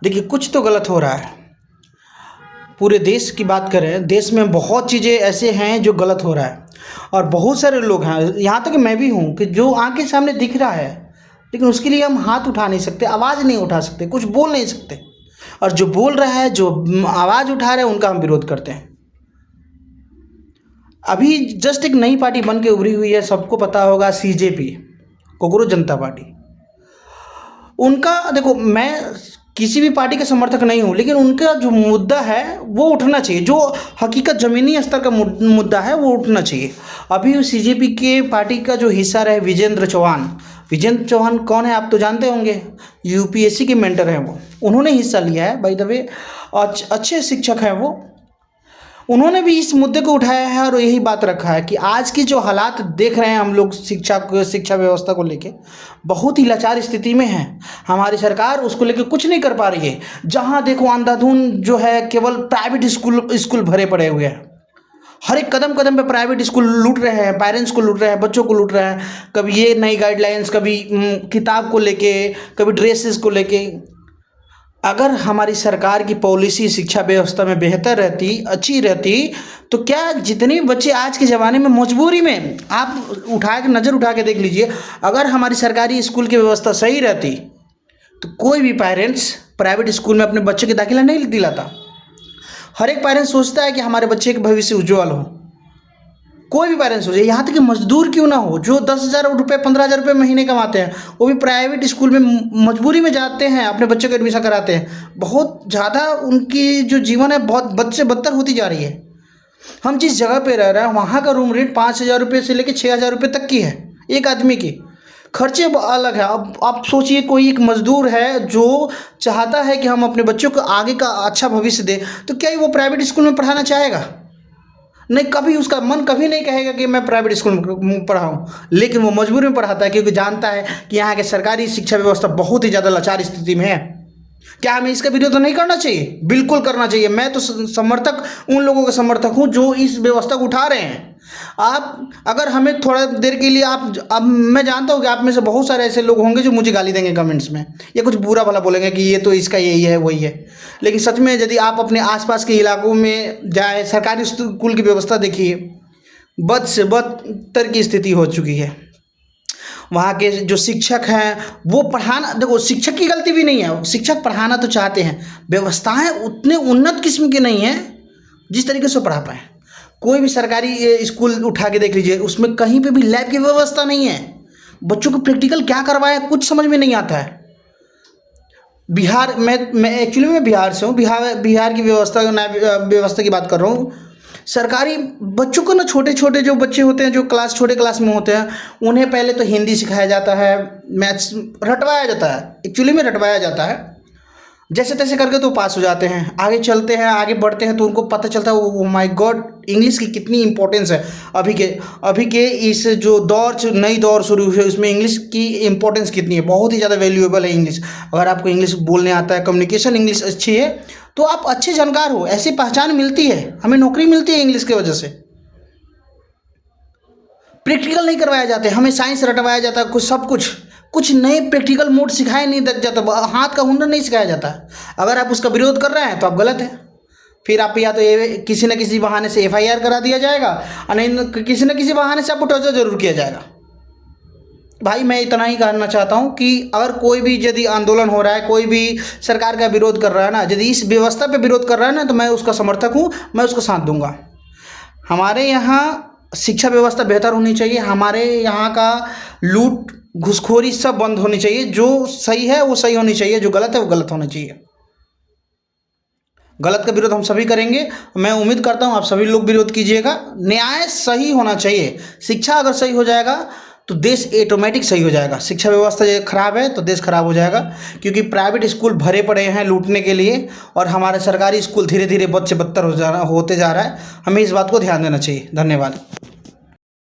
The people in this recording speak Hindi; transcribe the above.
देखिए, कुछ तो गलत हो रहा है। पूरे देश की बात करें, देश में बहुत चीज़ें ऐसे हैं जो गलत हो रहा है और बहुत सारे लोग हैं, यहाँ तक कि मैं भी हूँ, कि जो आँख के सामने दिख रहा है लेकिन उसके लिए हम हाथ उठा नहीं सकते, आवाज़ नहीं उठा सकते, कुछ बोल नहीं सकते। और जो बोल रहा है, जो आवाज़ उठा रहे हैं, उनका हम विरोध करते हैं। अभी जस्ट एक नई पार्टी बन के उभरी हुई है, सबको पता होगा, सीजेपी, कोकरोच जनता पार्टी। उनका देखो, मैं किसी भी पार्टी का समर्थक नहीं हूँ, लेकिन उनका जो मुद्दा है वो उठना चाहिए, जो हकीकत ज़मीनी स्तर का मुद्दा है वो उठना चाहिए। अभी सीजेपी के पार्टी का जो हिस्सा रहे विजेंद्र चौहान कौन है आप तो जानते होंगे, यूपीएससी के मेंटर हैं वो, उन्होंने हिस्सा लिया है बाय द वे, अच्छे शिक्षक हैं वो। उन्होंने भी इस मुद्दे को उठाया है और यही बात रखा है कि आज की जो हालात देख रहे हैं हम लोग शिक्षा व्यवस्था को लेके बहुत ही लाचार स्थिति में है। हमारी सरकार उसको लेके कुछ नहीं कर पा रही है। जहां देखो अंधाधुन जो है, केवल प्राइवेट स्कूल भरे पड़े हुए हैं। हर एक कदम कदम पे प्राइवेट स्कूल लूट रहे हैं, पेरेंट्स को लूट रहे हैं, बच्चों को लूट रहे हैं। कभी ये नई गाइडलाइंस, कभी किताब को लेके, कभी ड्रेसेस को लेके। अगर हमारी सरकार की पॉलिसी शिक्षा व्यवस्था में बेहतर रहती, अच्छी रहती, तो क्या जितने बच्चे आज के ज़माने में मजबूरी में, आप नज़र उठा के देख लीजिए, अगर हमारी सरकारी स्कूल की व्यवस्था सही रहती तो कोई भी पेरेंट्स प्राइवेट स्कूल में अपने बच्चे की दाखिला नहीं दिलाता। हर एक पेरेंट्स सोचता है कि हमारे बच्चे का भविष्य उज्ज्वल हो। कोई भी पेरेंट्स हो जाए, यहाँ तक कि मजदूर क्यों ना हो, जो 10,000 रुपये 15,000 रुपये महीने कमाते हैं, वो भी प्राइवेट स्कूल में मजबूरी में जाते हैं, अपने बच्चे को एडमिशन कराते हैं। बहुत ज़्यादा उनकी जो जीवन है बहुत बद से बदतर होती जा रही है। हम जिस जगह पे रह रहे हैं वहाँ का रूम रेंट 5,000 रुपये से लेकर 6,000 रुपये तक की है एक आदमी की। खर्चे अलग है। अब आप सोचिए, कोई एक मजदूर है जो चाहता है कि हम अपने बच्चों को आगे का अच्छा भविष्य दें, तो क्या वो प्राइवेट स्कूल में पढ़ाना चाहेगा? नहीं, कभी उसका मन कभी नहीं कहेगा कि मैं प्राइवेट स्कूल में पढ़ाऊँ, लेकिन वो मजबूरी में पढ़ाता है क्योंकि जानता है कि यहाँ के सरकारी शिक्षा व्यवस्था बहुत ही ज़्यादा लाचार स्थिति में है। क्या हमें इसका विरोध तो नहीं करना चाहिए? बिल्कुल करना चाहिए। मैं तो समर्थक, उन लोगों का समर्थक हूँ जो इस व्यवस्था को उठा रहे हैं। आप अगर हमें थोड़ा देर के लिए अब मैं जानता हूँ कि आप में से बहुत सारे ऐसे लोग होंगे जो मुझे गाली देंगे कमेंट्स में, या कुछ बुरा भला बोलेंगे कि ये तो इसका यही है वही है। लेकिन सच में यदि आप अपने आसपास के इलाकों में जाए, सरकारी स्कूल की व्यवस्था देखिए, बद से बदतर की स्थिति हो चुकी है। वहाँ के जो शिक्षक हैं वो पढ़ाना, देखो शिक्षक की गलती भी नहीं है, शिक्षक पढ़ाना तो चाहते हैं, व्यवस्थाएं उतने उन्नत किस्म की नहीं है जिस तरीके से पढ़ा पाएँ। कोई भी सरकारी स्कूल उठा के देख लीजिए, उसमें कहीं पे भी लैब की व्यवस्था नहीं है। बच्चों को प्रैक्टिकल क्या करवाया कुछ समझ में नहीं आता है। बिहार मैं एक्चुअली मैं बिहार से हूँ। बिहार की व्यवस्था की बात कर रहा हूँ। सरकारी बच्चों को ना, छोटे छोटे जो बच्चे होते हैं, जो छोटे क्लास में होते हैं, उन्हें पहले तो हिंदी सिखाया जाता है, मैथ्स रटवाया जाता है, एक्चुअली में रटवाया जाता है। जैसे तैसे करके तो पास हो जाते हैं। आगे चलते हैं, आगे बढ़ते हैं तो उनको पता चलता है ओ माय गॉड, इंग्लिश की कितनी इंपॉर्टेंस है। अभी के इस जो नई दौर शुरू हुई है, उसमें इंग्लिश की इंपॉर्टेंस कितनी है, बहुत ही ज़्यादा वैल्यूएबल है इंग्लिश। अगर आपको इंग्लिश बोलने आता है, कम्युनिकेशन इंग्लिश अच्छी है, तो आप अच्छे जानकार हो, ऐसी पहचान मिलती है, हमें नौकरी मिलती है इंग्लिश की वजह से। प्रैक्टिकल नहीं करवाया जाते, हमें साइंस रटवाया जाता है, कुछ नए प्रैक्टिकल मोड सिखाया नहीं जाता, हाथ का हुनर नहीं सिखाया जाता। अगर आप उसका विरोध कर रहे हैं तो आप गलत हैं। फिर आप या तो किसी न किसी बहाने से FIR करा दिया जाएगा, और नहीं किसी न किसी बहाने से आपको टॉर्चर जरूर किया जाएगा। भाई मैं इतना ही कहना चाहता हूँ कि अगर कोई भी यदि आंदोलन हो रहा है, कोई भी सरकार का विरोध कर रहा है ना, यदि इस व्यवस्था पे विरोध कर रहा है ना, तो मैं उसका समर्थक हूँ, मैं उसका साथ दूंगा। हमारे यहाँ शिक्षा व्यवस्था बेहतर होनी चाहिए। हमारे यहाँ का लूट घूसखोरी सब बंद होनी चाहिए। जो सही है वो सही होनी चाहिए, जो गलत है वो गलत होना चाहिए। गलत का विरोध हम सभी करेंगे। मैं उम्मीद करता हूँ आप सभी लोग विरोध कीजिएगा। न्याय सही होना चाहिए। शिक्षा अगर सही हो जाएगा तो देश ऑटोमेटिक सही हो जाएगा। शिक्षा व्यवस्था ये खराब है तो देश खराब हो जाएगा, क्योंकि प्राइवेट स्कूल भरे पड़े हैं लूटने के लिए, और हमारे सरकारी स्कूल धीरे धीरे बद से बदतर होते जा रहा है। हमें इस बात को ध्यान देना चाहिए। धन्यवाद।